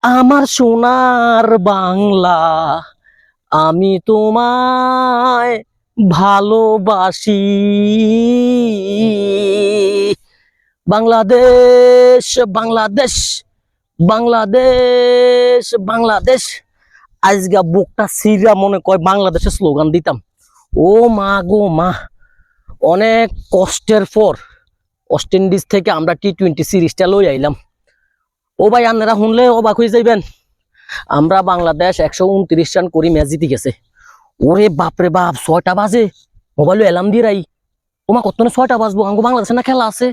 আমার সোনার বাংলা, আমি তোমায় ভালোবাসি। বাংলাদেশ, বাংলাদেশ, বাংলাদেশ, বাংলাদেশ। আজগা বুকটা সিরা মনে কয় বাংলাদেশের স্লোগান দিতাম। ও মা গো মা, অনেক কষ্টের পর ওয়েস্ট ইন্ডিজ থেকে আমরা টি-20 সিরিজটা লই আইলাম। ও ভাই, আপনারা শুনলে অবাক হয়ে যাইবেন, আমরা বাংলাদেশ 129 রান করি ম্যাচ জিতে গেছে। ওরে বাপরে বাপ, 6টা বাজে মোবাইলে অ্যালার্ম দিয়ে রাই। ওমা কত 6টা বাজবো, আমগো বাংলাদেশের না খেলা আছে।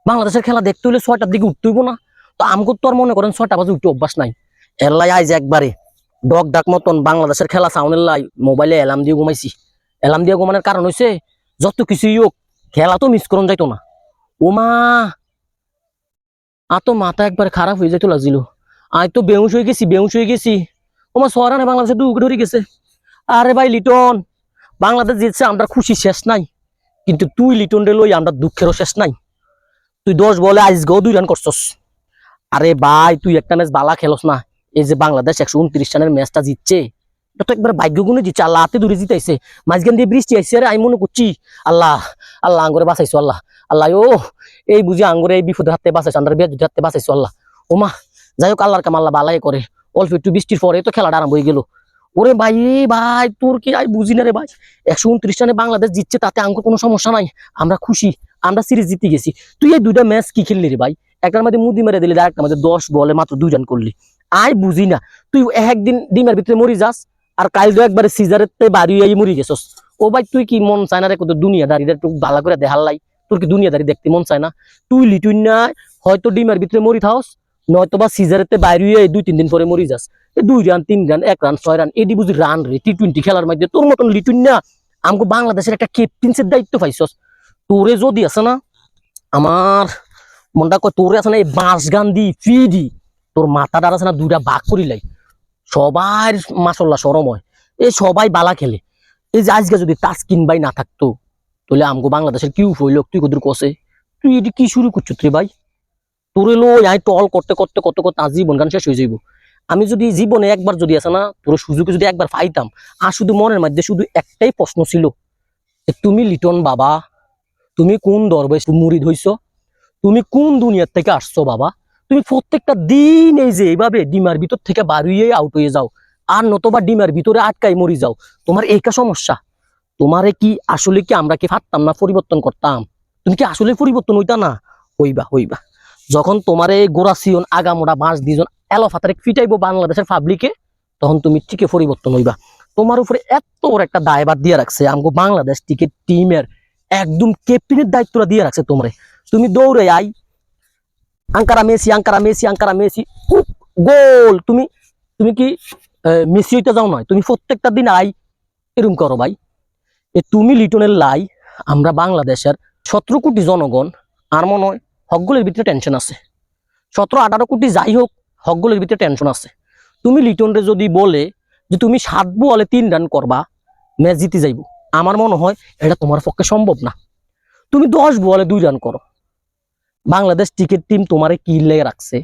বাংলাদেশের খেলা দেখতে হলে 6টার দিকে উঠতে হইব না? তো আমগো তো আর মনে করেন 6টা বাজে উঠতে অভ্যাস নাই। এল্লাই আইজ একবারে ডগ ডাক মতন বাংলাদেশের খেলা সাউনের লাই মোবাইলে অ্যালার্ম দিয়ে ঘুমাইছি। অ্যালার্ম দিয়ে ঘুমানোর কারণ হয়েছে, যত কিছুই হোক খেলা তো মিস করন যাইতো না। ওমা, তো মাথা একবার খারাপ হয়ে যেত লাগছিল। আয় তো বেউস হয়ে গেছি, বেউস হয়ে গেছি। ওমা সরানে বাংলাদেশে 2 উইকেট ধরে গেছে। আরে ভাই লিটন, বাংলাদেশ জিতছে, আমরা খুশি শেষ নাই। কিন্তু তুই লিটন রে লই আমরা দুঃখেরও শেষ নাই। তুই 10 বলে আজকেও 2 রান করছস। আরে ভাই, তুই একটা ম্যাচ বালা খেলস না। এই যে বাংলাদেশ 129 রানের ম্যাচটা জিতছে, এটা তো একবার ভাগ্য গুণে জিতছে। আল্লাহ হাতে দূরে জিতাইছে। মাঝখান দিয়ে বৃষ্টি আইছে। আরে আমি মনে করছি আল্লাহ, আল্লাহ আঙ্গরে বাঁচাইছো। আল্লাহ, আল্লাহ ও এই বুঝি আঙ্গরে এই বিপদের হাতে বাঁচাইছো, আন্দার বিপদের হাতে বাঁচাইছো আল্লাহ। ওমা, যাই হোক, আল্লাহর কাম আল্লাহ বালাই করে। অল্প একটু বৃষ্টির পরে তো খেলাটা আরম্ভ হয়ে গেল। ওরে ভাই, ভাই তোর কি আই বুঝি না রে ভাই। 129 রানে বাংলাদেশ জিতছে, তাতে আঙ্গুর কোনো সমস্যা নাই। আমরা খুশি, আমরা সিরিজ জিতে গেছি। তুই এই 2টা ম্যাচ কি খেললি রে ভাই? একটার মধ্যে মুদি মেরে দিলি, আরেকটার মধ্যে 10 বলে মাত্র 2 রান করলি। আই বুঝি না, তুই একদিন ডিমের ভিতরে মরি যাস, আর কাল তো একবারে সিজারের বাড়ি মরি গেছস। ও ভাই, তুই কি মন চায় না রে কত দুনিয়াদারিটা একটু ভালো করে দেখার লাই? তোর কি দুনিয়াদারি দেখতে মন চায় না? তুই লিটুই না, হয়তো ডিমের ভিতরে মরি থাকস, নয়তো বা সিজারেতে বাইরে 2-3 দিন পরে মরি যাস। 2 রান, 3 রান, 1 রান, 6 রান, এডি বুঝি রান রে টি-20 খেলার মধ্যে? তোর মতন লিটুই না আমাকে বাংলাদেশের একটা ক্যাপ্টেন্সির দায়িত্ব পাইছস। তোরে যদি আছে না, আমার মনটা কয় তোরে আছে না, এই বাঁশ গান দি ফিডি তোর মাথাটা আছে না 2টা ভাগ করিলাই। সবার মাশাআল্লাহ শরম হয়, এই সবাই বালা খেলে। এই যে আজকে যদি তাসকিন ভাই না থাকতো, তাহলে আমগো বাংলাদেশের কি হইল তুই কদুর কষে? তুই এটি কি শুরু করছিস রে ভাই? তোরে লো আই টল করতে করতে কত কত আজীবন গান শেষ হয়ে যাইব। আমি যদি জীবনে একবার যদি আছে না তোর সুযোগে যদি একবার পাইতাম, আর শুধু মনের মধ্যে শুধু একটাই প্রশ্ন ছিল, তুমি লিটন বাবা, তুমি কোন দরবে মুরিদ হইছ? তুমি কোন দুনিয়ার থেকে আসছো বাবা? তুমি প্রত্যেকটা দিন এই যে এইভাবে ডিমার ভিতর থেকে বাড়িয়ে আউট হয়ে যাও, আর নতবা ডিমার ভিতরে আটকাই মরি যাও। তোমার এইটা সমস্যা। তোমারে কি আসলে কি আমরা কি পারতাম না পরিবর্তন করতাম? তুমি কি আসলে পরিবর্তন হইতা না? হইবা, হইবা। যখন তোমার এই গোরাসিয়ন আগামোড়া বাঁশ দুজন এলোফাতারে ফিটাইবো বাংলাদেশের পাবলিকে, তখন তুমি ঠিকই পরিবর্তন হইবা। তোমার উপরে এত বড় একটা দায়ভার দিয়ে রাখছে আমগো বাংলাদেশ ক্রিকেট টিমের একদম ক্যাপ্টেনের দায়িত্বটা দিয়ে রাখছে তোমারে। তুমি দৌড়ে আই Ankara Messi, Ankara Messi, Ankara Messi, goal. তুমি তুমি কি মেসি হইতে যাও নয়? তুমি প্রত্যেকটা দিন আই এরম করো ভাই। তুমি লিটনের লাই, আমরা বাংলাদেশের 17 কোটি জনগণ, আর মনে হয় হকগুলোর ভিতরে টেনশন আছে। 17-18 কোটি যাই হোক, হকগুলোর ভিতরে টেনশন আছে। তুমি লিটনরে যদি বলে যে তুমি 7 বলে 3 রান করবা, ম্যাচ জিতে যাইব, আমার মনে হয় এটা তোমার পক্ষে সম্ভব না। তুমি 10 বলে 2 রান করো। বাংলাদেশ ক্রিকেট টিম তোমারে কি লেগে রাখছে?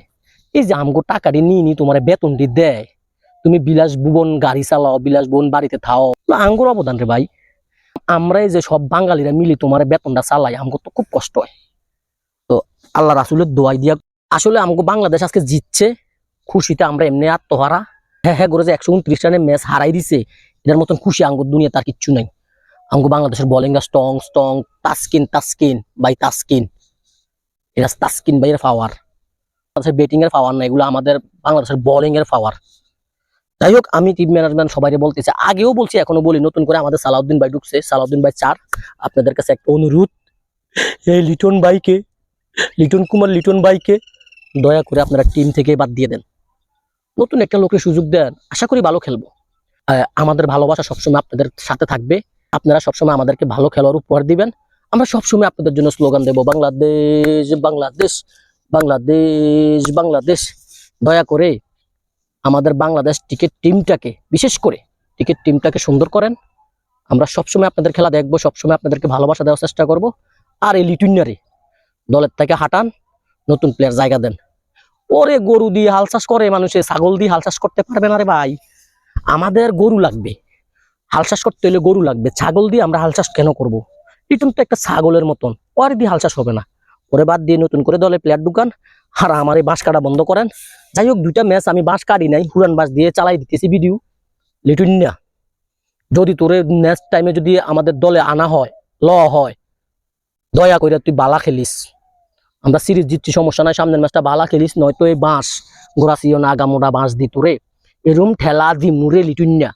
এই যে আমগো টাকাটি নিয়ে তোমার বেতনটি দেয়, তুমি বিলাস ভুবন গাড়ি চালাও, বিলাস ভুবন বাড়িতে থাও, আঙ্গুর অবদান রে ভাই। আমরা এই যে সব বাঙালিরা মিলি তোমার বেতনটা চালাই, আমগো তো খুব কষ্ট হয়। তো আল্লাহ রাসুলের দোয়াই দিয়া আসলে আমগো বাংলাদেশ আজকে জিতছে, খুশিতে আমরা এমনি আত্মহারা। হ্যাঁ হ্যাঁ করে যে 129 রানের ম্যাচ হারাই দিছে, এটার মতন খুশি আঙ্গুর দুনিয়া তার কিচ্ছু নাই। আমগো বাংলাদেশের bowling strong strong, Taskin Taskin ভাই তাসকিন, এটা তাসকিন ভাইয়ের পাওয়ার। বাংলাদেশের ব্যাটিং এর পাওয়ার না, এগুলো আমাদের বাংলাদেশের বোলিং এর পাওয়ার। যাই হোক, আমি টিম ম্যানেজমেন্ট সবাই বলতেছি, আগেও বলছি এখনো বলি, নতুন করে আমাদের সালাউদ্দিন ভাই ঢুকছে, সালাউদ্দিন ভাই 4। আপনাদের কাছে একটা অনুরোধ, এই লিটন ভাইকে, লিটন কুমার লিটন ভাইকে দয়া করে আপনারা টিম থেকে বাদ দিয়ে দেন। নতুন একটা লোকের সুযোগ দেন, আশা করি ভালো খেলবো। আমাদের ভালোবাসা সবসময় আপনাদের সাথে থাকবে। আপনারা সবসময় আমাদেরকে ভালো খেলোয়াড় উপহার দিবেন। আমরা সবসময় আপনাদের জন্য স্লোগান দেব, বাংলাদেশ বাংলাদেশ বাংলাদেশ বাংলাদেশ। দয়া করে আমাদের বাংলাদেশ ক্রিকেট টিমটাকে, বিশেষ করে ক্রিকেট টিমটাকে সুন্দর করেন। আমরা সবসময় আপনাদের খেলা দেখবো, সবসময় আপনাদেরকে ভালোবাসা দেওয়ার চেষ্টা করব। আর এই লিটুইনারে দলের থেকে হাঁটান, নতুন প্লেয়ার জায়গা দেন। ওরে গরু দিয়ে হাল চাষ করে মানুষে, ছাগল দিয়ে হাল চাষ করতে পারবে না রে ভাই। আমাদের গরু লাগবে, হাল চাষ করতে হলে গরু লাগবে। ছাগল দিয়ে আমরা হাল চাষ কেন করবো? লিটন তো একটা ছাগলের মতন, ওর দিয়ে হাল চাষ হবে না। ওরে বাদ দিয়ে নতুন করে দলে প্লেয়ার ঢুকান, আর আমার এই বাঁশ কাটা বন্ধ করেন। যাই হোক, 2টা ম্যাচ আমি বাঁশ কাটি নাই, হুরান বাঁশ দিয়ে চালাই দিতেছি ভিডিও। লিটন না, যদি তোরে নেক্সট টাইমে যদি আমাদের দলে আনা হয়, হয়, দয়া করে তুই বালা খেলিস। আমরা সিরিজ জিতছি, সমস্যা নাই, সামনের ম্যাচটা বালা খেলিস, নয়তো এই বাঁশ গোড়াছিও না আগামোটা বাঁশ দি তোরে এরম ঠেলা দি মুরে লিটুন না।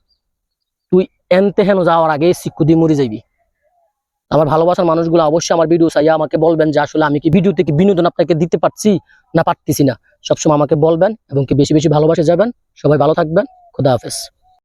তুই এনতে হেন যাওয়ার আগে শিক্ষু দিয়ে মরে যাইবি। আমার ভালোবাসার মানুষগুলো অবশ্যই আমার ভিডিও চাইয়া আমাকে বলবেন যে আসলে আমি কি ভিডিও থেকে বিনোদন আপনাকে দিতে পারছি না পারতেছি না। সবসময় আমাকে বলবেন এবং কি বেশি বেশি ভালোবাসে যাবেন। সবাই ভালো থাকবেন। খোদা হাফেজ।